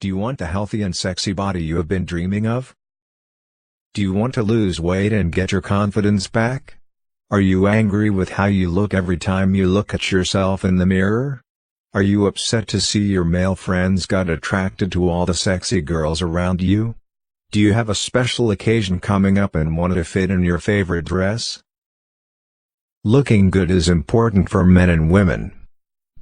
Do you want the healthy and sexy body you have been dreaming of? Do you want to lose weight and get your confidence back? Are you angry with how you look every time you look at yourself in the mirror? Are you upset to see your male friends got attracted to all the sexy girls around you? Do you have a special occasion coming up and want to fit in your favorite dress? Looking good is important for men and women.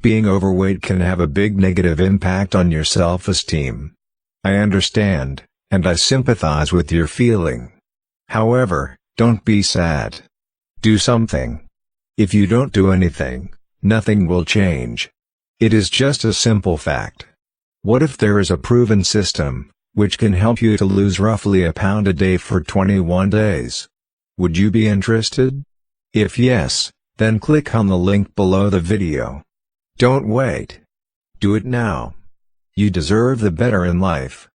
Being overweight can have a big negative impact on your self-esteem. I understand, and I sympathize with your feeling. However, don't be sad. Do something. If you don't do anything, nothing will change. It is just a simple fact. What if there is a proven system, which can help you to lose roughly a pound a day for 21 days? Would you be interested? If yes, then click on the link below the video. Don't wait. Do it now. You deserve the better in life.